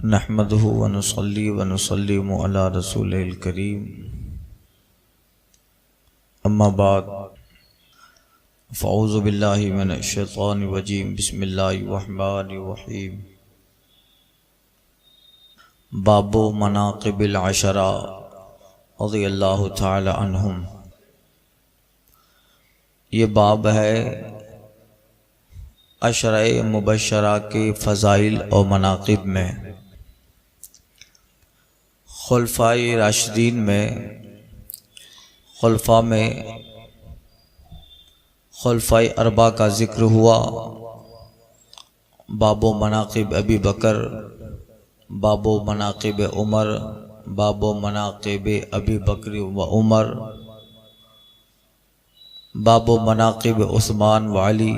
नहमदुहु व नुसल्ली व नुसल्लिमु अला रसूलिल करीम अम्मा बाद फ़अऊज़ु बिल्लाहि मिनश शैतानिर रजीम बिस्मिल्लाहिर रहमानिर रहीम। बाबु मनाक़िबिल अशरा रज़ियल्लाहु तआला अन्हुम। ये बाब है अशरा मुबश्शरा के फ़ज़ाइल और मनाक़िब में। खुलफ़ाए राशिदीन में खुलफ़ा में खुलफ़ाए अरबा का ज़िक्र हुआ। बाबो मनाक़िब अबी बकर, बाबो मनाक़िब उमर, बाबो मनाक़िब अबी बकर व उमर, बाबो मनाक़िब उस्मान व अली।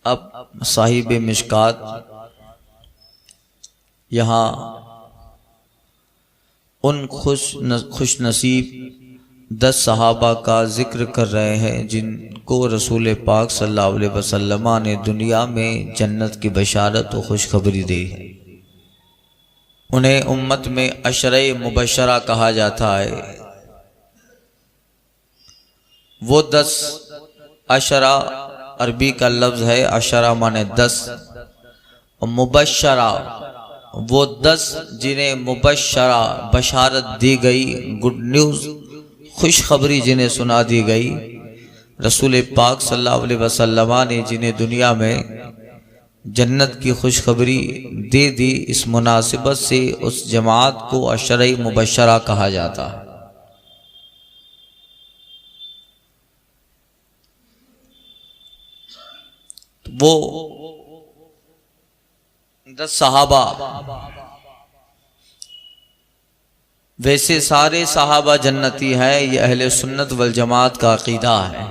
अब साहिब मिशकात यहाँ उन खुश नसीब 10 सहाबा का ज़िक्र कर रहे हैं जिनको रसूल पाक सल्लल्लाहु अलैहि वसल्लम ने दुनिया में जन्नत की बशारत और खुशखबरी दी है। उन्हें उम्मत में अशरे मुबश्शरा कहा जाता है। वो 10 अशरा अरबी का लफ्ज़ है, अशरा माने 10, और मुबश्शरा वो 10 जिन्हें मुबश्शरा बशारत दी गई, गुड न्यूज़ खुशखबरी जिन्हें सुना दी गई। रसूल पाक सल्लल्लाहु अलैहि वसल्लम ने जिन्हें दुनिया में जन्नत की खुशखबरी दे दी, इस मुनासिबत से उस जमात को अशरे मुबश्शरा कहा जाता है। वो 10 सहाबा, वैसे सारे सहाबा जन्नती हैं, ये अहले सुन्नत वल जमात का अकीदा है।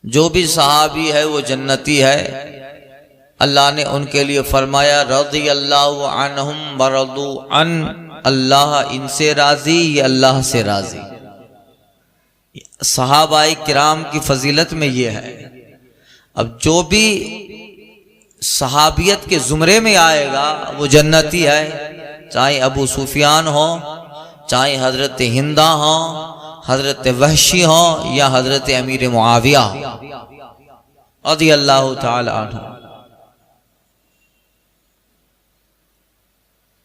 जो भी सहाबी है वो जन्नती है। अल्लाह ने उनके लिए फरमाया रज़ियल्लाहु अन्हुम व रज़ू अन, अल्लाह इनसे राजी, ये अल्लाह से राजी। सहाबाए किराम की फजीलत में ये है। अब जो भी सहाबियत के जुमरे में आएगा वो जन्नती है, चाहे अबू सुफियान हो, चाहे हजरत हिंदा हो, हजरत वहशी हो, या हजरत अमीर मुआविया रज़ियल्लाहु ताला अन्हु।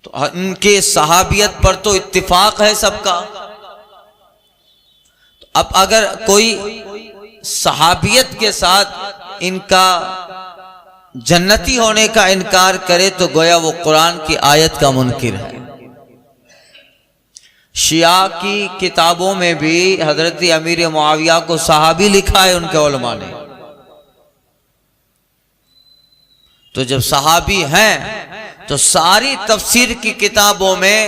तो इनके सहाबियत पर तो इत्तिफाक है सबका। तो अब अगर कोई सहाबियत के साथ इनका जन्नती होने का इनकार करे तो गोया वो कुरान की आयत का मुनकिर है। शिया की किताबों में भी हजरत अमीर मुआविया को सहाबी लिखा है उनके उलमा ने। तो जब सहाबी हैं तो सारी तफसीर की किताबों में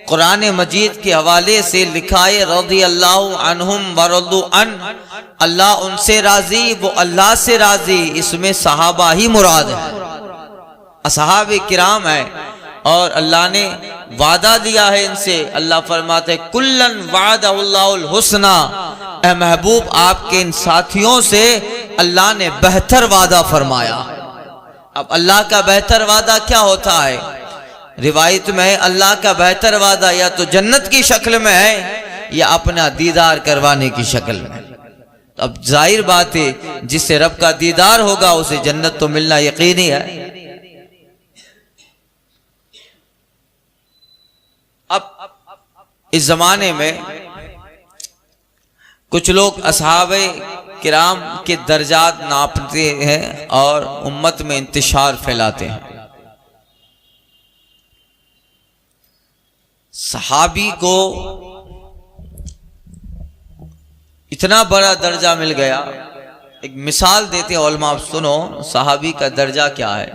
कुरान मजीद के हवाले से लिखा है रज़ियल्लाहु अन्हुम व रज़ू अन, अल्लाह उनसे राजी, वो अल्लाह से राजी। इसमें सहाबा ही मुराद है, असहाबे किराम है। और अल्लाह ने वादा दिया है इनसे। अल्लाह फरमाते कुल्लन वादहुल्लाहुल हुस्ना, ए महबूब आपके इन साथियों से अल्लाह ने बेहतर वादा फरमाया। अब अल्लाह का बेहतर वादा क्या होता है? रिवायत में अल्लाह का बेहतर वादा या तो जन्नत की शक्ल में है या अपना दीदार करवाने की शक्ल में। तो अब जाहिर बात है जिससे रब का दीदार होगा उसे जन्नत तो मिलना यकीनी है। अब इस जमाने में कुछ लोग असहाबे किराम के दर्जात नापते हैं और उम्मत में इंतशार फैलाते हैं। सहाबी को इतना बड़ा दर्जा मिल गया। एक मिसाल देते हैं उलमा, आप सुनो सहाबी का दर्जा क्या है।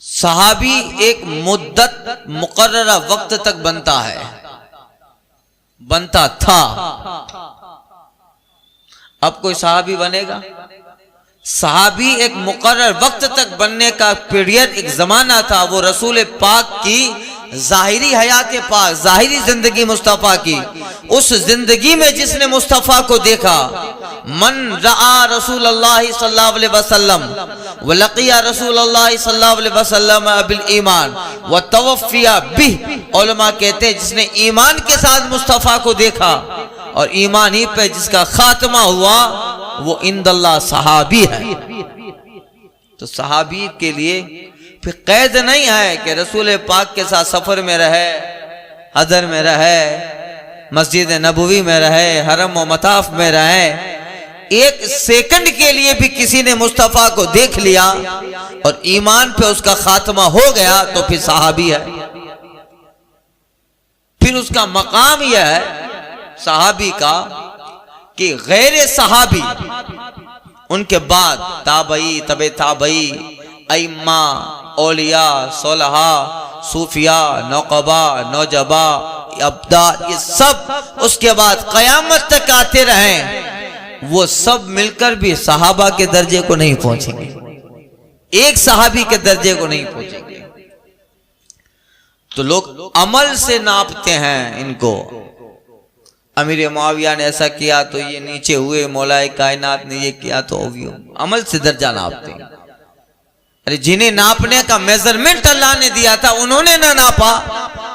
सहाबी एक मुद्दत मुकर्ररा वक्त तक बनता है, बनता था। अब कोई सहाबी बनेगा? सहाबी एक मुकर्रर वक्त तक बनने का पीरियड, एक जमाना था। वो रसूल पाक की जाहिरी हयात पाक, जाहिरी जिंदगी मुस्तफ़ा की, उस जिंदगी में जिसने मुस्तफ़ा को देखा, मन रआ रसूलुल्लाह सल्लल्लाहु अलैहि वसल्लम व लक़िया रसूलुल्लाह सल्लल्लाहु अलैहि वसल्लम बिल ईमान व तवफ़िया बिह, उलमा कहते हैं जिसने ईमान के साथ मुस्तफ़ा को देखा और ईमान ही पे जिसका खात्मा हुआ, वो इंदल्लाह सहाबी है। तो सहाबी के लिए फिर कैद नहीं है कि रसूल पाक के साथ सफर में रहे, हदर में रहे, मस्जिद नबवी में रहे, हरम व मताफ में रहे। एक सेकंड के लिए भी किसी ने मुस्तफ़ा को देख लिया और ईमान पे उसका खात्मा हो गया तो फिर सहाबी है। फिर उसका मकाम यह है सहाबी का कि गैर सहाबी, उनके बाद ताबई, तबे ताबई, अइम्मा, औलिया, सोलहा, सूफिया, नौकबा, नौजबा, अब्दा, ये सब उसके बाद कयामत तक आते रहें, वो सब मिलकर भी सहाबा के दर्जे को नहीं पहुंचेंगे, एक सहाबी के दर्जे को नहीं पहुंचेंगे। तो लोग अमल से नापते हैं इनको। अमीर मुआविया ने ऐसा किया तो ये नीचे हुए, मौलाए कायनात ने ये किया तो अमल से दर्जा नापते हैं। अरे जिन्हें नापने का मेजरमेंट अल्लाह ने दिया था उन्होंने ना नापा,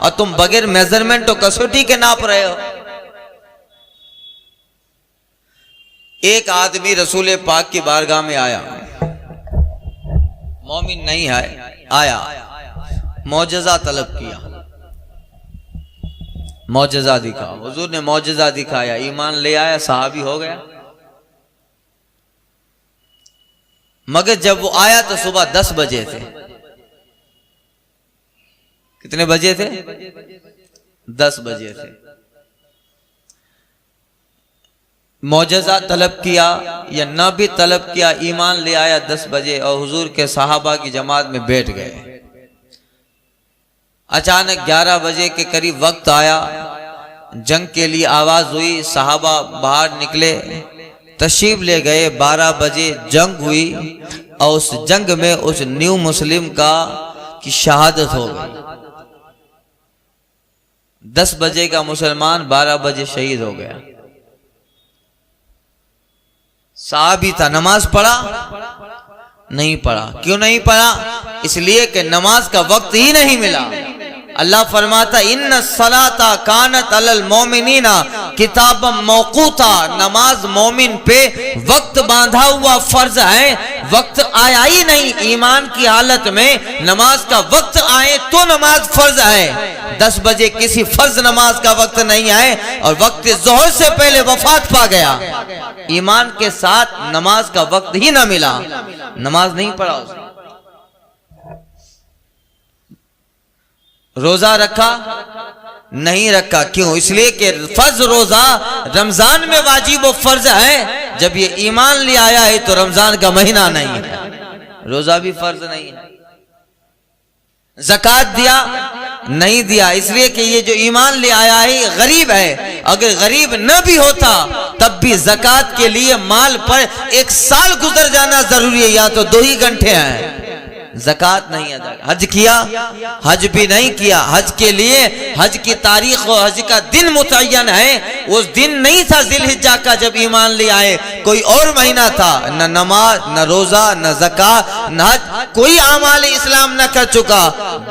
और तुम बगैर मेजरमेंट तो कसौटी के नाप रहे हो। एक आदमी रसूल पाक की बारगाह में आया, मोमिन नहीं है, आया, मौजज़ा तलब किया, मौजज़ा दिखा, हुजूर ने मौजज़ा दिखाया, ईमान ले आया, सहाबी हो गया। मगर जब वो आया तो सुबह 10 बजे थे। कितने बजे थे? 10 बजे थे। मौजज़ा तलब किया या न भी तलब किया, ईमान ले आया 10 बजे और हुजूर के सहाबा की जमात में बैठ गए। अचानक 11 बजे के करीब वक्त आया, जंग के लिए आवाज हुई, सहाबा बाहर निकले, तशरीफ ले गए। 12 बजे जंग हुई और उस जंग में उस न्यू मुस्लिम की शहादत हो गई। 10 बजे का मुसलमान 12 बजे शहीद हो गया। सहाबी था, नमाज पढ़ा नहीं पढ़ा। क्यों नहीं पढ़ा? इसलिए कि नमाज का वक्त ही नहीं मिला। अल्लाह फरमाता इन्ना सलाता कानत अलल मोमिनीना किताबम मौकूता, नमाज मोमिन पे वक्त बांधा हुआ फर्ज है। वक्त आया ही नहीं, ईमान की हालत में नमाज का वक्त आए तो नमाज फर्ज है। 10 बजे किसी फर्ज नमाज का वक्त नहीं आए और वक्त जोहर से पहले वफात पा गया, ईमान के साथ नमाज का वक्त ही ना मिला, नमाज नहीं पढ़ा उसने। रोजा रखा नहीं रखा, क्यों? इसलिए कि फर्ज रोजा रमजान में वाजिब व फर्ज है। जब ये ईमान ले आया है तो रमजान का महीना नहीं है, रोजा भी फर्ज नहीं है। ज़कात दिया नहीं दिया, इसलिए कि ये जो ईमान ले आया है गरीब है। अगर गरीब न भी होता तब भी ज़कात के लिए माल पर 1 साल गुजर जाना जरूरी है, या तो 2 ही घंटे हैं। ज़कात नहीं अदा। हज किया, हज भी नहीं किया। हज के लिए हज की तारीख और हज का दिन मुतय्यन है। उस दिन नहीं था ज़िलहिज्जा का जब ईमान ले आए, कोई और महीना था। न नमाज, न रोजा, न ज़कात, न हज, कोई आमाल इस्लाम न कर चुका।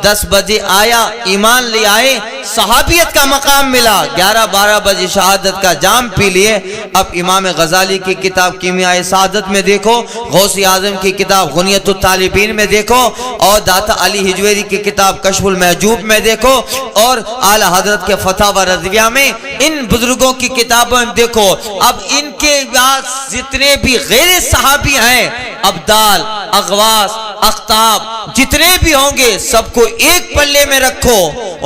10 बजे आया, ईमान ले आए, सहाबियत का मकाम मिला। 11-12 बजे शहादत का जाम पी लिए। अब इमाम गजाली की किताब कीमियाए सादत में देखो, गौसे आजम की किताब गुनियतुत तालिबीन में देखो, और दाता अली हिजवेरी की किताब कशफुल महजूब में देखो, और आला हजरत के फतावा रज़विया में, इन बुजुर्गों की किताबों में देखो। अब इनके बाद जितने भी गैर सहाबी हैं, अब्दाल, अगवास, अख्ताब, जितने भी होंगे सबको एक पल्ले में रखो।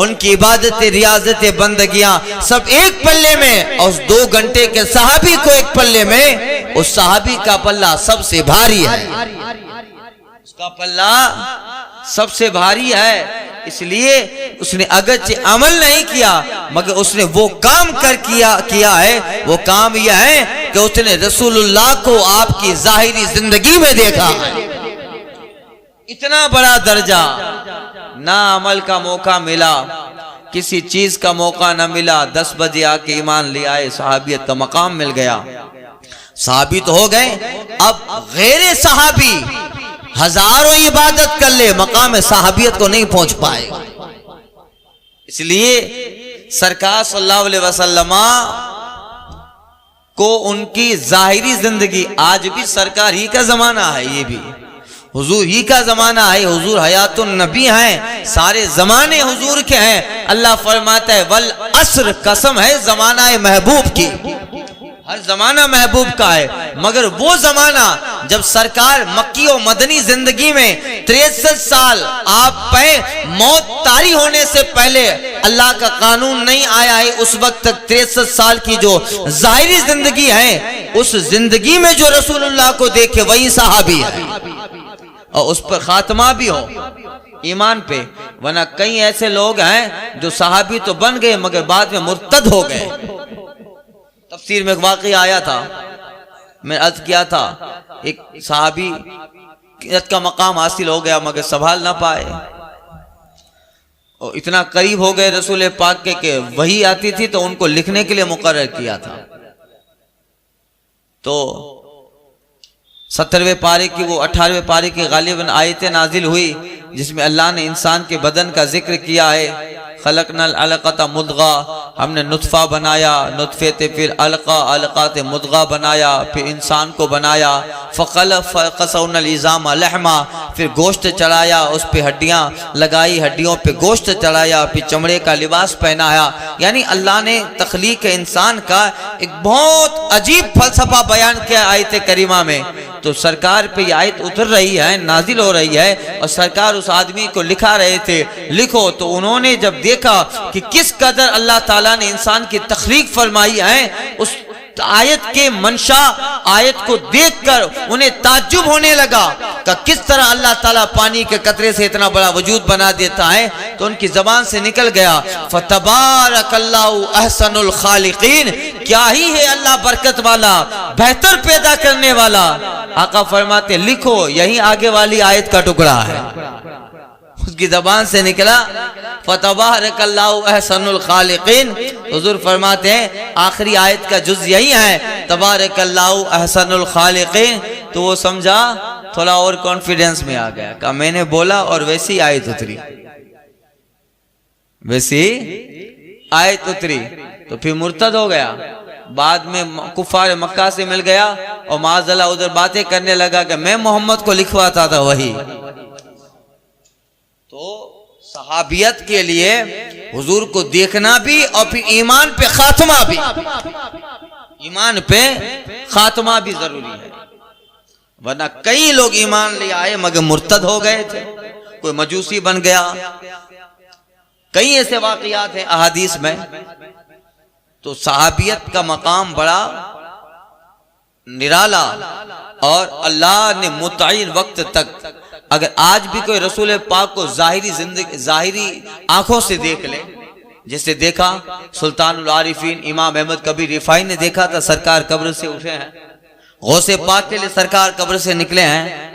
उनकी इबादत, रियाजत, बंदगियां सब एक पल्ले में, और उस 2 घंटे के सहाबी को एक पल्ले में। उस सहाबी का पल्ला सबसे भारी है, उसका पल्ला सबसे भारी है। इसलिए उसने अगरचे अमल नहीं किया, मगर उसने वो काम किया है। वो काम यह है कि उसने रसूलुल्लाह को आपकी जाहिरी जिंदगी में देखा। इतना बड़ा दर्जा ना अमल का मौका मिला, किसी चीज का मौका ना मिला, 10 बजे आके ईमान ले आए, सहाबियत का मकाम मिल गया, सहाबी तो हो गए। अब गैर सहाबी हजारों इबादत कर ले, मकाम सहाबियत को नहीं पहुंच पाएगा। इसलिए सरकार सल्लल्लाहु अलैहि वसल्लम को उनकी जाहिरी जिंदगी, आज भी सरकार ही का जमाना है, ये भी हुजूर ही का जमाना है, हुजूर हयातुन नबी हैं, सारे जमाने हुजूर के हैं। अल्लाह फरमाता है वल अस्र, कसम है जमाना है महबूब की, हर जमाना महबूब का है, मगर वो जमाना जब सरकार मक्की और मदनी जिंदगी में 63 साल आप पे मौत तारी होने से पहले अल्लाह का कानून नहीं आया है, उस वक्त तक 63 साल की जो जाहिरी जिंदगी है, उस जिंदगी में जो रसूलुल्लाह को देखे वही सहाबी है, और उस पर खात्मा भी हो ईमान पे। वरना कई ऐसे लोग हैं जो सहाबी तो बन गए मगर बाद में मुर्तद हो गए। तफसीर में एक वाक़या आया था, मैं अर्ज किया था, एक सहाबी का मकाम हासिल हो गया मगर संभाल ना पाए, और इतना करीब हो गए रसूल पाक के वही आती थी तो उनको लिखने के लिए मुकर्रर किया था। तो 17वें पारे की वो 18वें पारे की गालिबन आयतें नाजिल हुई जिसमें अल्लाह ने इंसान के बदन का जिक्र किया है। खलकनल अलक़ता मुद्गा, हमने नुत्फा बनाया, नुत्फे ते फिर अलका, अलका ते मुद्गा बनाया, फिर इंसान को बनाया। फ़क़सौनल इज़ाम लहमा, फिर गोश्त चढ़ाया, उस पे हड्डियाँ लगाई, हड्डियों पे गोश्त चढ़ाया, फिर चमड़े का लिबास पहनाया। यानी अल्लाह ने तख्लीक इंसान का एक बहुत अजीब फलसफा बयान किया आयत करीमा में। तो सरकार पे यह आयत उतर रही है, नाजिल हो रही है, और सरकार उस आदमी को लिखा रहे थे लिखो। तो उन्होंने जब देखा कि किस कदर अल्लाह ताला ने इंसान की तख्लीक फरमाई है, उस आयत के मंशा, आयत को देखकर उन्हें ताज्जुब होने लगा कि किस तरह अल्लाह ताला पानी के कतरे से इतना बड़ा वजूद बना देता है। तो उनकी जबान से निकल गया फतबारकल्लाहु अहसनुल खालिकीन, क्या ही है अल्लाह बरकत वाला, बेहतर पैदा करने वाला। आका फरमाते लिखो, यही आगे वाली आयत का टुकड़ा है। उसकी जबान से निकला फतबारकल्लाहु अहसनुल खालिकीन। हुजूर फरमाते हैं आखिरी आयत का जुज यही है, तबारकल्लाहु अहसनुल खालिकीन। तो वो समझा, थोड़ा और कॉन्फिडेंस में आ गया, कहा मैंने बोला और वैसी आयत उतरी, वैसी आयत उतरी। तो फिर मुर्तद हो गया, बाद में कुफार मक्का से मिल गया और माज़अल्लाह उधर बातें करने लगा कि मैं मोहम्मद को लिखवाता था वही। तो सहाबियत के लिए हुजूर को देखना भी और फिर ईमान पे खात्मा भी, ईमान पे खात्मा भी जरूरी है। वरना कई लोग ईमान ले आए मगर मुर्तद हो गए थे, कोई मजूसी बन गया। कई ऐसे वाकयात हैं अहादीस में। तो सहाबियत का मकाम बड़ा निराला, और अल्लाह ने मुतय्यन वक्त तक, अगर आज भी कोई रसूल पाक को जाहिरी जिंदगी, जाहिरी आंखों से देख ले, जैसे देखा सुल्तानुल आरिफीन इमाम अहमद कबीर रिफाई ने देखा था, सरकार कब्र से उठे हैं, गौसे पाक के लिए सरकार कब्र से निकले हैं।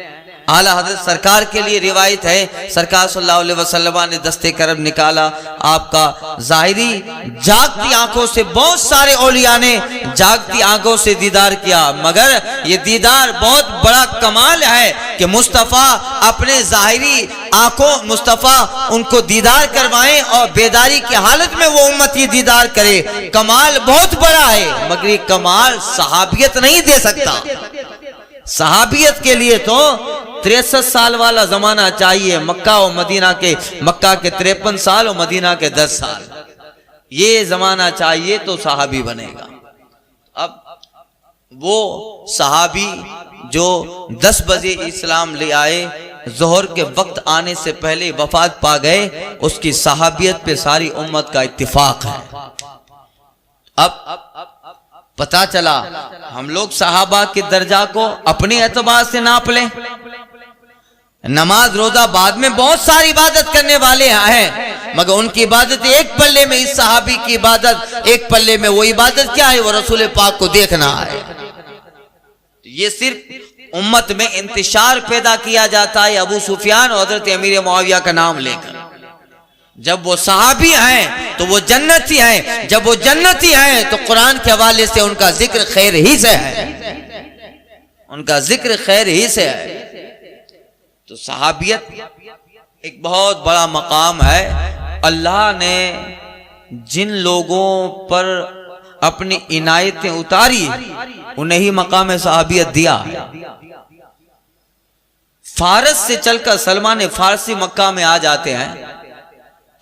आला हजरत सरकार के लिए रिवायत है, सरकार सल्लल्लाहु अलैहि वसल्लम ने दस्ते करम निकाला, आपका जाहिरी जागती आंखों से, बहुत सारे औलिया ने जागती आंखों से दीदार किया, मगर ये दीदार बहुत बड़ा कमाल है कि मुस्तफ़ा अपने जाहिरी आंखों, मुस्तफ़ा उनको दीदार करवाएं और बेदारी की हालत में वो उम्मत ही दीदार करे। कमाल बहुत बड़ा है, मगर ये कमाल सहाबियत नहीं दे सकता। सहाबियत के लिए तो 63 साल वाला जमाना चाहिए, मक्का और मदीना के, मक्का के 53 साल और मदीना के 10 साल, ये जमाना चाहिए तो सहाबी बनेगा। अब वो सहाबी जो 10 बजे इस्लाम ले आए, जोहर के वक्त आने से पहले वफात पा गए, उसकी सहाबियत पे सारी उम्मत का इत्तिफाक है। अब पता चला हम लोग सहाबा के दर्जा को अपने एतबार से नाप लें। नमाज रोजा बाद में बहुत सारी इबादत करने वाले हैं, मगर उनकी इबादत एक पल्ले में, इस सहाबी की इबादत एक पल्ले में। वो इबादत क्या है? वो रसूल पाक को देखना है। ये सिर्फ उम्मत में इंतशार पैदा किया जाता है अबू सुफियान और हजरत अमीर मुआविया का नाम लेकर। जब वो सहाबी हैं तो वो जन्नती हैं, जब वो जन्नती हैं तो कुरान के हवाले से उनका जिक्र खैर ही से है, उनका जिक्र खैर ही से है। तो सहाबियत एक बहुत बड़ा मकाम है। अल्लाह ने जिन लोगों पर अपनी इनायतें उतारी उन्हें ही मकाम सहाबियत दिया है। फारस से चलकर सलमान फारसी मक्का में आ जाते हैं,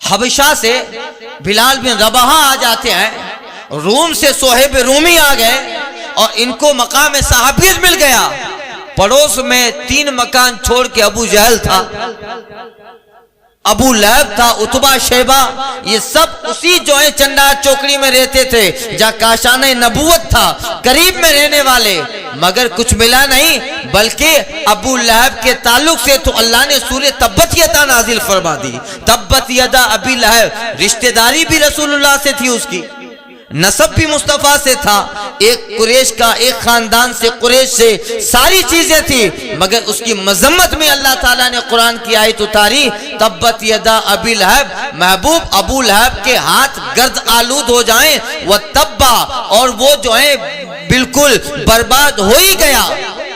हबशा से बिलाल बिन रबाहा आ जाते हैं, रूम से सोहेब रूमी आ गए और इनको मकाम सहाबियत मिल गया। पड़ोस में 3 मकान छोड़ के अबू जहल था, अबू लहब था, उतबा शैबा, ये सब उसी जो है चंदा चौकड़ी में रहते थे जहाँ काशाने नबूवत था, करीब में रहने वाले। मगर कुछ मिला नहीं, बल्कि अबू लहब के ताल्लुक से तो अल्लाह ने सूरह तब्बत यदा नाजिल फरमा दी। तब्बत यदा अबी लहब, रिश्तेदारी भी रसूलुल्लाह से थी, उसकी नसब भी मुस्तफा से था, एक कुरैश का, एक खानदान से, कुरैश से सारी चीजें थी। मगर उसकी मजम्मत में अल्लाह ताला ने कुरान की आयत उतारी, तब्बत यदा अबी लहब, महबूब अबू लहब के हाथ गर्द आलूद हो जाएं, वह तब्बा, और वो जो है बिल्कुल बर्बाद हो ही गया।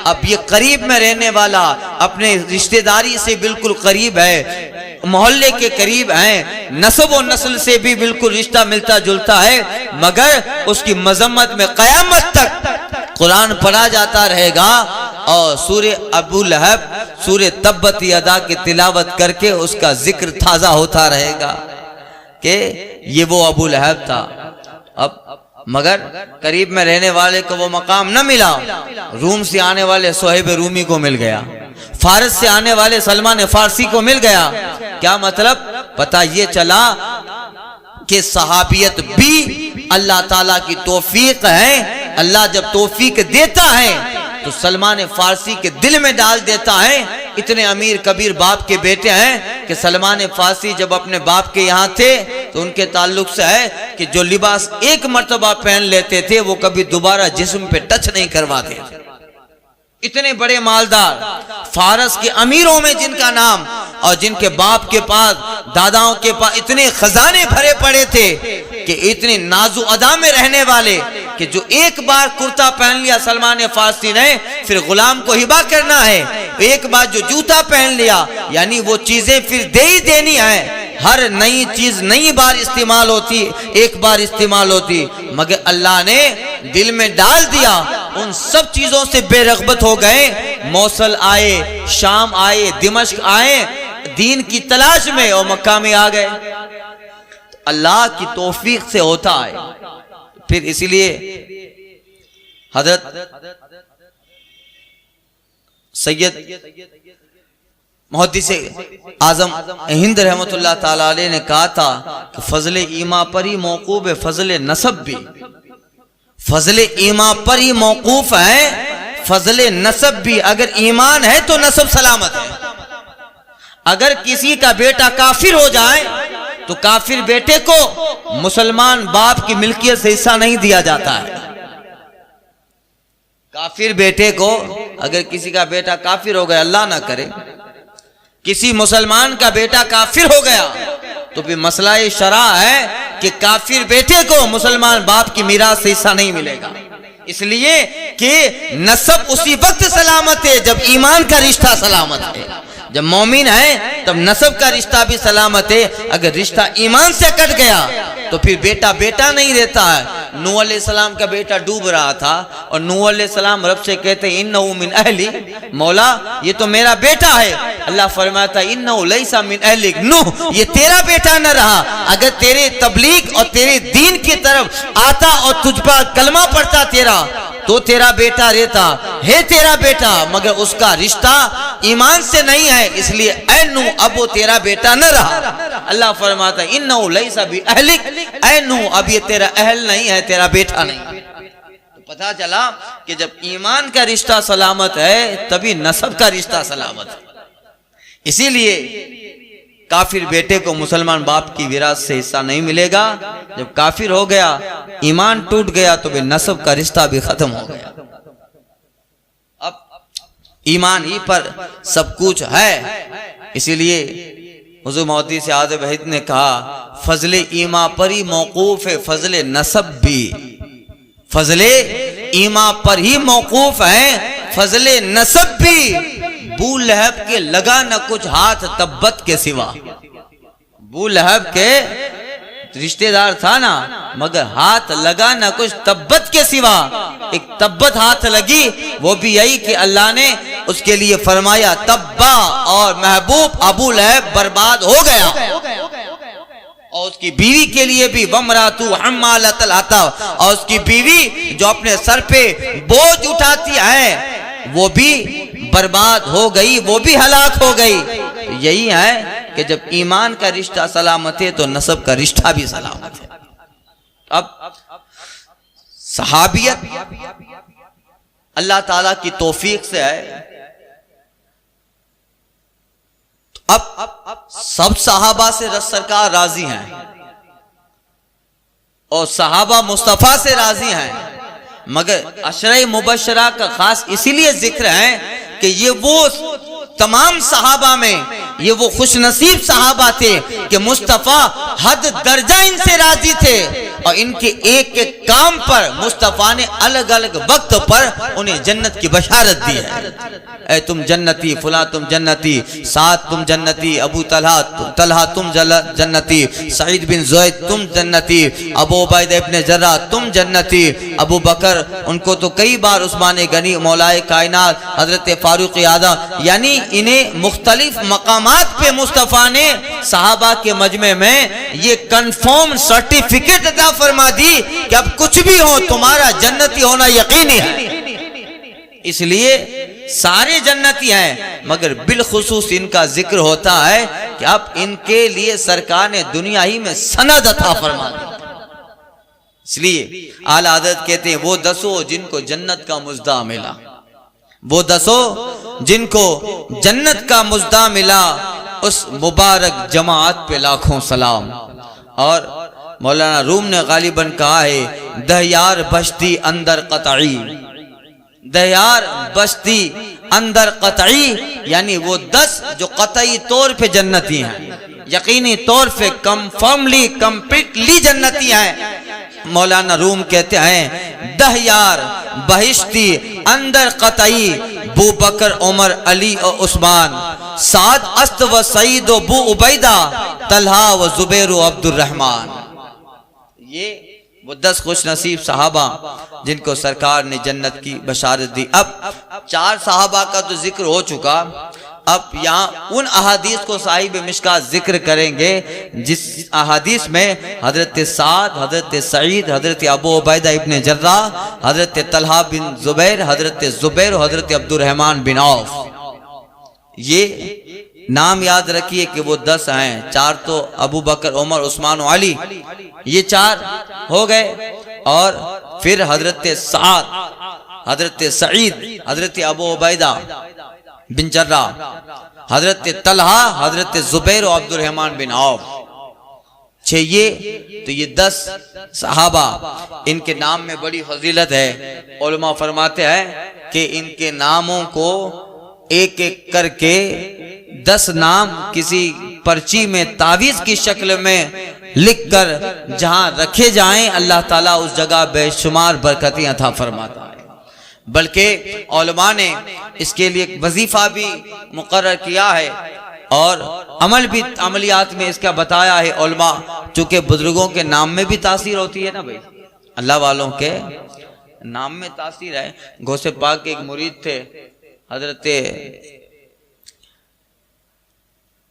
अब ये करीब में रहने वाला अपने रिश्तेदारी से बिल्कुल करीब है, मोहल्ले के करीब हैं, नस्ब और नस्ल से भी बिल्कुल रिश्ता मिलता जुलता है, मगर उसकी मजम्मत में कयामत तक कुरान पढ़ा जाता रहेगा और सूरे अबू लहब, सूरे तब्बत यदा की तिलावत करके उसका जिक्र ताजा होता रहेगा कि ये वो अबू लहब था। अब मगर करीब में रहने वाले को वो मकाम न मिला, रूम से आने वाले सोहेब रूमी को मिल गया, फारस से आने वाले सलमान फारसी को मिल गया। क्या मतलब? पता ये चला कि सहाबियत भी अल्लाह ताला की तौफीक है। अल्लाह जब तौफीक देता है तो सलमान फारसी के दिल में डाल देता है। इतने अमीर कबीर बाप के बेटे हैं कि सलमान फारसी जब अपने बाप के यहाँ थे तो उनके ताल्लुक से है कि जो लिबास एक मर्तबा पहन लेते थे वो कभी दोबारा जिस्म पे टच नहीं करवाते थे। इतने बड़े मालदार फारस के अमीरों में जिनका नाम और जिनके बाप के पास, दादाओं के पास इतने खजाने भरे पड़े थे कि इतनी नाजु अदा में रहने वाले कि जो एक बार कुर्ता पहन लिया सलमान फारसी ने, फिर गुलाम को हिबा करना है। एक बार जो जूता पहन लिया, यानी वो चीजें फिर दे ही देनी है। हर नई चीज नई बार इस्तेमाल होती, एक बार इस्तेमाल होती। मगर अल्लाह ने दिल में डाल दिया, उन सब चीजों से बेरगबत हो गए। मौसल आए, शाम आए, दिमश्क आए, दीन की तलाश में और मक्का में आ गए। अल्लाह की तौफीक से होता है। फिर इसलिए हजरत सैयद मुहद्दिस आजम हिंद रहमतुल्लाह ताला अलैह ने कहा था कि फजले ईमा पर ही मौकूफ है, फजले नसब भी। फजले ईमा पर ही मौकूफ है, फजले नसब भी। अगर ईमान है तो नसब सलामत है। अगर किसी का बेटा काफिर हो जाए तो काफिर बेटे को मुसलमान बाप की मिल्कियत से हिस्सा नहीं दिया जाता है। काफिर बेटे को, अगर किसी का बेटा काफिर हो गया, अल्लाह ना करे, किसी मुसलमान का बेटा काफिर हो गया तो फिर मसला ये शरा है कि काफिर बेटे को मुसलमान बाप की मीरास से हिस्सा नहीं मिलेगा। इसलिए कि नसब उसी वक्त सलामत है जब ईमान का रिश्ता सलामत है। जब मोमिन है तब नसब का रिश्ता भी सलामत है। अगर रिश्ता ईमान से कट गया तो फिर बेटा बेटा नहीं रहता है। नूह अलैहिस्सलाम का बेटा डूब रहा था और नूह अलैहिस्सलाम रब से कहते इन्नहु मिन अहली, मौला ये तो मेरा बेटा है। अल्लाह फरमाता इन्नहु लैसा मिन अहलिक, नूह ये तेरा बेटा न रहा। अगर तेरे तबलीग और तेरे दीन की तरफ आता और तुझ पर कलमा पड़ता तेरा, तो तेरा बेटा रहता है, तेरा बेटा, मगर उसका रिश्ता ईमान से नहीं है, इसलिए ऐ नूह अब वो तेरा बेटा न रहा। अल्लाह फरमाता इन्नहु लैसा बि अहलिक, ऐ नूह अब ये तेरा अहल नहीं है, तेरा बेटा नहीं। तो पता चला कि जब ईमान का रिश्ता सलामत है तभी नसब का रिश्ता सलामत है। इसीलिए काफिर बेटे को मुसलमान बाप की विरासत से हिस्सा नहीं मिलेगा। जब काफिर हो गया, ईमान टूट गया, तो फिर नसब का रिश्ता भी खत्म हो गया। अब ईमान ही पर सब कुछ है। इसीलिए हुज़ूर मोहद्दिस से आज़ वहीद ने कहा फजले ईमा पर ही मौकूफ है, फजले नसब भी, फजले ईमा पर ही मौकूफ है, फजले नसब भी। बू लहब के लगा न कुछ हाथ तब्बत के सिवा, बू लहब के रिश्तेदार था ना, मगर हाथ लगा ना कुछ तब्बत के सिवा। एक तब्बत हाथ लगी, वो भी यही कि अल्लाह ने उसके लिए फरमाया तब्बा, और महबूब अबू लहब बर्बाद हो गया। और उसकी बीवी के लिए भी वमरातु हम्मालतल हतब, और उसकी बीवी जो अपने सर पे बोझ उठाती है वो भी बर्बाद हो गई, वो भी हलाक हो गई। यही है कि जब ईमान का रिश्ता सलामत है तो नसब का रिश्ता भी सलामत है। अब सहाबियत अल्लाह ताला की तौफीक से है। तो अब सब सहाबा से सरकार राजी हैं और सहाबा मुस्तफा से राजी हैं, मगर अशरे मुबशरा का खास इसीलिए जिक्र है कि ये वो तमाम सहाबा में ये वो खुशनसीब सहाबा थे कि मुस्तफा हद दर्जा इनसे राजी थे, और इनके एक एक काम पर मुस्तफा ने अलग अलग वक्त पर उन्हें जन्नत की बशारत दी है। ऐ तुम जन्नती, फुला तुम जन्नती, साद तुम जन्नती, अबू तलहा तुम जन्नती, सईद बिन ज़ुवैद तुम जन्नती, अबू उबैदा इब्न जर्राह तुम जन्नती, अबू बकर, उनको तो कई बार उस्मान गनी, मौलाए कायनात, हजरत फारूक आज़म, यानी इन्हें मुख्तलिफ मकामात पे मुस्तफा ने सहाबा के मजमे में ये कंफर्म सर्टिफिकेट अता फरमा दी कि अब कुछ भी हो तुम्हारा जन्नती होना यकीनी है। इसलिए सारे जन्नती हैं, मगर बिलखुसूस इनका जिक्र होता है कि अब इनके लिए सरकार ने दुनिया ही में सनद अता फरमा दी। इसलिए आला हज़रत कहते हैं वो दसो जिनको जन्नत का मुज़दा मिला, वो दसो जिनको जन्नत का मुज़दा मिला, उस मुबारक जमात पे लाखों सलाम। और मौलाना रूम ने गालिबन कहा है दहयार बस्ती अंदर कतई, दहयार बस्ती अंदर कतई, यानी वो 10 जो कतई तौर पे जन्नती हैं, यकीनी तौर पे कंफर्मली कंप्लीटली जन्नती हैं। मौलाना रूम कहते हैं दहयार बहिश्ती अंदर कतई, बू बकर उमर अली और उस्मान, साद अस्त व सईद व बू उबैदा, तलहा व जुबैर व अब्दुर रहमान। ये वो 10 खुश नसीब सहाबा जिनको सरकार ने जन्नत की बशारत दी। अब 4 सहाबा का तो जिक्र हो चुका, अब यहाँ उन अहादीस को साहिब मिशकात जिक्र करेंगे जिस अहादीस में हजरत साद, हजरत सईद, हजरत अबू उबैदा इब्न जर्राह, हजरत तलहा बिन जुबैर, हजरत जुबैर, हजरत अब्दुर रहमान बिन औफ। ये नाम याद रखिए कि वो 10 हैं। 4 तो अबू बकर, उमर, उस्मान और अली, ये 4 हो गए। और फिर हजरत साद, हजरत सईद, हजरत अबू उबैदा बिन जर्राह, हजरत तलहा, हजरत जुबैर और अब्दुर रहमान बिन औफ। 6 ये तो ये 10 सहाबा, इनके नाम में बड़ी फजीलत है। उलमा फरमाते हैं कि इनके नामों को एक एक करके 10 नाम किसी पर्ची में तावीज की शक्ल में लिखकर जहां रखे जाएं, अल्लाह ताला उस जगह बेशुमार बरकतें अता फरमाता है। बल्कि उलमा ने इसके लिए एक वजीफा भी मुकर्रर किया है और अमल भी, अमलियात में इसका बताया है उलमा, चूंकि बुजुर्गों के नाम में भी तासीर होती है ना भाई, अल्लाह वालों के नाम में तासीर है। गौसे पाक के एक मुरीद थे, हजरत,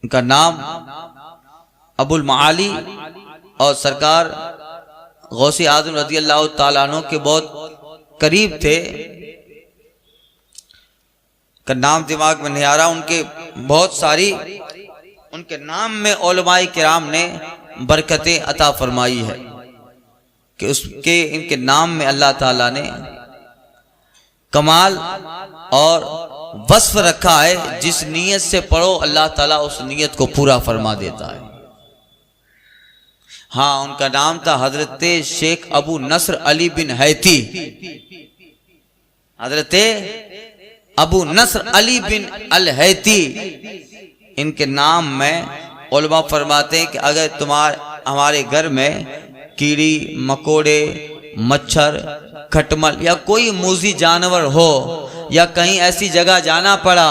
उनका नाम अबुल माली, और सरकार गौसे आज़म रज़ी अल्लाह ताला अन्हु के बहुत करीब थे। का नाम दिमाग में नहीं आ रहा। उनके बहुत सारी, उनके नाम में उलमाए किराम ने बरकतें अता फरमाई है कि उसके, इनके नाम में अल्लाह ताला ने कमाल और वस्फ रखा है। जिस नीयत से पढ़ो अल्लाह ताला उस नीयत को पूरा फरमा देता है। हाँ, उनका नाम था हजरत शेख अबू नस्र अली बिन हैती। हजरत अबू नस्र अली बिन अल हैती, इनके नाम में उलमा फरमाते हैं कि अगर हमारे घर में कीड़ी मकोड़े मच्छर खटमल या कोई मूजी जानवर हो, या कहीं ऐसी जगह जाना पड़ा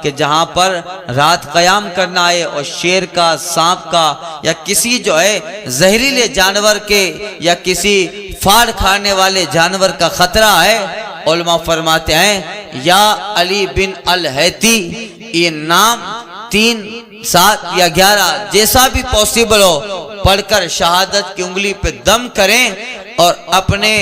कि जहां पर रात कयाम करना है और शेर का, सांप का या किसी जो है जहरीले जानवर के या किसी फाड़ खाने वाले जानवर का खतरा है, उलमा फरमाते हैं या अली बिन अल हैती, ये नाम 3, 7 या 11 जैसा भी पॉसिबल हो पढ़कर शहादत की उंगली पे दम करें और अपने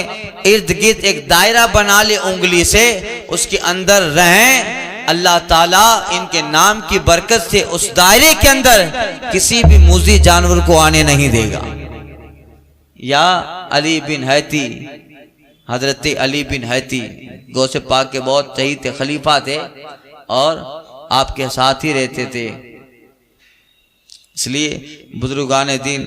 इर्द गिर्द एक दायरा बना ले उंगली से, उसके अंदर रहें। अल्लाह ताला इनके नाम की बरकत से उस दायरे के अंदर किसी भी मूजी जानवर को आने नहीं देगा। या अली बिन हैती, हजरत अली बिन हैती गौसे पाक के बहुत सही थे, खलीफा थे और आपके साथ ही रहते थे। इसलिए बुजुर्गान दीन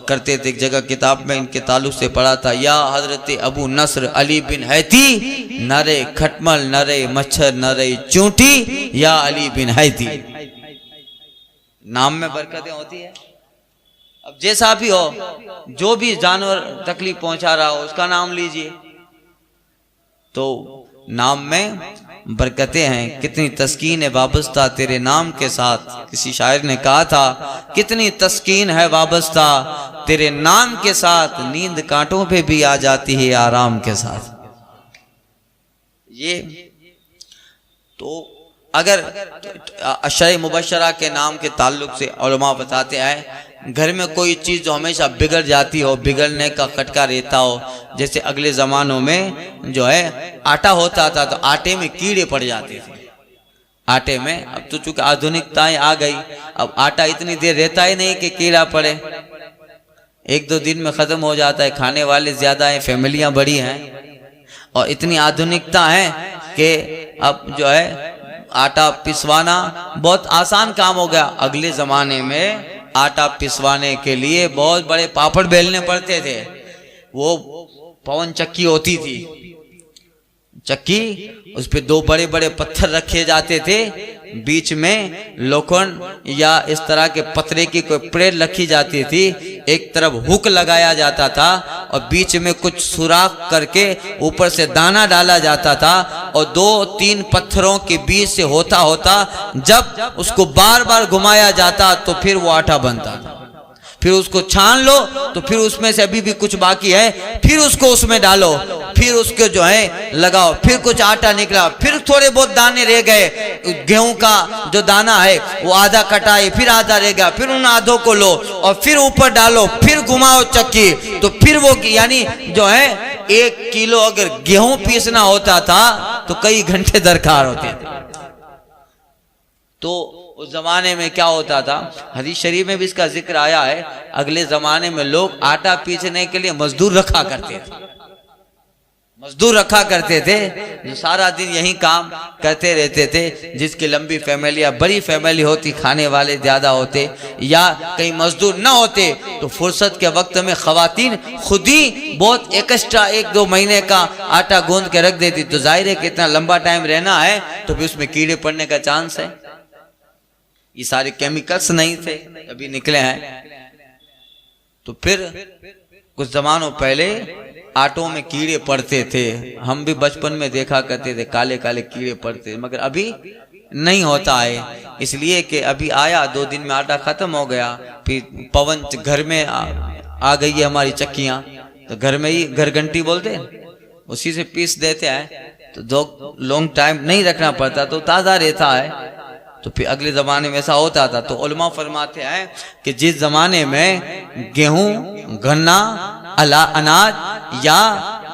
करते थे। एक जगह किताब में इनके ताल्लुक से पढ़ा था, या हजरत अबू नस्र अली बिन हैती, नरे खटमल नरे मच्छर नरे चूंटी, या अली बिन हैती। नाम में बरकतें होती है। अब जैसा भी हो, जो भी जानवर तकलीफ पहुंचा रहा हो उसका नाम लीजिए, तो नाम में बरकतें हैं। कितनी तस्कीन है वाबस्ता तेरे नाम के साथ। किसी शायर ने कहा था, कितनी तस्कीन है वाबस्ता तेरे नाम के साथ, नींद कांटों पे भी आ जाती है आराम के साथ। ये तो अगर अशर मुबशरा के नाम के ताल्लुक से उलमा बताते हैं, घर में कोई चीज़ जो हमेशा बिगड़ जाती हो, बिगड़ने का खटका रहता हो, जैसे अगले ज़मानों में जो है आटा होता था तो आटे में कीड़े पड़ जाते थे आटे में। अब तो चूंकि आधुनिकताएं आ गई, अब आटा इतनी देर रहता ही नहीं कि कीड़ा पड़े, 1-2 दिन में ख़त्म हो जाता है। खाने वाले ज़्यादा हैं, फैमिलियाँ बड़ी हैं और इतनी आधुनिकता है कि अब जो है आटा पिसवाना बहुत आसान काम हो गया। अगले ज़माने में आटा पिसवाने के लिए बहुत बड़े पापड़ बेलने पड़ते थे। वो पवन चक्की होती थी, चक्की, उस पे 2 बड़े बड़े पत्थर रखे जाते थे, बीच में लोखंड या इस तरह के पतरे की कोई प्लेट रखी जाती थी, एक तरफ हुक लगाया जाता था और बीच में कुछ सुराख करके ऊपर से दाना डाला जाता था और 2-3 पत्थरों के बीच से होता होता जब उसको बार बार घुमाया जाता तो फिर वो आटा बनता था। फिर उसको छान लो तो फिर उसमें से अभी भी कुछ बाकी है, फिर उसको उसमें डालो, फिर उसके जो है लगाओ, फिर कुछ आटा निकला, फिर थोड़े बहुत दाने रह गए, गेहूं का जो दाना है वो आधा कटाए, फिर आधा रह गया, फिर उन आधों को लो और फिर ऊपर डालो, फिर घुमाओ चक्की, तो फिर वो यानी जो है 1 किलो अगर गेहूं पीसना होता था तो कई घंटे दरकार होते थे। तो उस जमाने में क्या होता था, हदीस शरीफ में भी इसका जिक्र आया है, अगले जमाने में लोग आटा पीसने के लिए मजदूर रखा करते थे, मजदूर रखा करते थे जो सारा दिन यही काम करते रहते थे। जिसकी लंबी फैमिली या बड़ी फैमिली होती, खाने वाले ज्यादा होते या कहीं मजदूर ना होते, तो फुर्सत के वक्त में खवातीन खुद ही बहुत एक्स्ट्रा 1-2 महीने का आटा गूंद के रख देती। तो जाहिर है कि इतना लंबा टाइम रहना है तो भी उसमें कीड़े पड़ने का चांस है। ये सारे केमिकल्स नहीं थे अभी निकले हैं। तो फिर कुछ जमानों पहले आटों में कीड़े पड़ते थे, हम भी बचपन में देखा करते थे, काले काले कीड़े पड़ते, मगर अभी नहीं होता है, इसलिए कि अभी आया 2 दिन में आटा खत्म हो गया। फिर पवन घर में आ गई है हमारी चक्कियां, तो घर में ही घर घंटी बोलते उसी से पीस देते हैं, तो 2 लॉन्ग टाइम नहीं रखना पड़ता, तो ताज़ा रहता है। तो फिर अगले ज़माने में ऐसा होता था। तो उलमा फरमाते हैं कि जिस ज़माने में गेहूं गन्ना अनाज या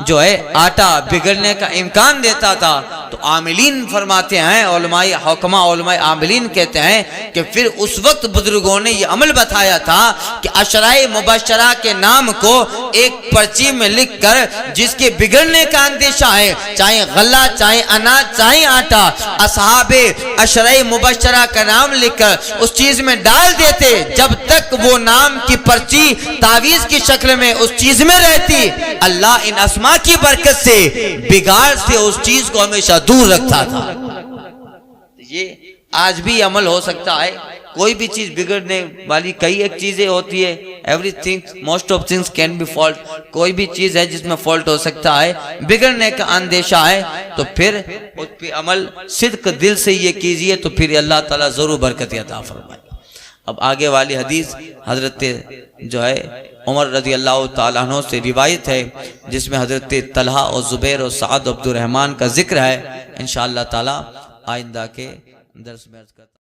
जो है आटा बिगड़ने का इम्कान देता था, तो आमिलीन फरमाते हैं, उलमाए हुक्मा उलमाए आमिलीन कहते हैं कि फिर उस वक्त बुजुर्गों ने ये अमल बताया था कि अशराए मुबशरा के नाम को एक पर्ची में लिख कर जिसके बिगड़ने का अंदेशा है, चाहे गल्ला चाहे अनाज चाहे आटा, असहाबे अशराए मुबशरा का नाम लिखकर उस चीज में डाल देते, जब तक वो नाम की पर्ची तावीज की शक्ल में उस चीज में रहती, अल्लाह इन अस्मा की बरकत से बिगाड़ से उस चीज को हमेशा दूर रखता था। ये आज भी अमल हो सकता है। कोई भी चीज बिगड़ने वाली कई एक चीजें होती है, everything most of things can be fault, कोई भी चीज है जिसमें फॉल्ट हो सकता है, बिगड़ने का अंदेशा है, तो फिर उस पे अमल सिद्क दिल से ये कीजिए, तो फिर अल्लाह ताला जरूर बरकत अता फरमाए। अब आगे वाली हदीस हजरत जो है उमर रजी अल्लाह ताला अन्हु से रिवायत है, जिसमें हजरत तलहा और जुबैर और साद अब्दुर रहमान का जिक्र है। इंशाअल्लाह ताला आइंदा के दर्स में अर्ज़ करता हूं।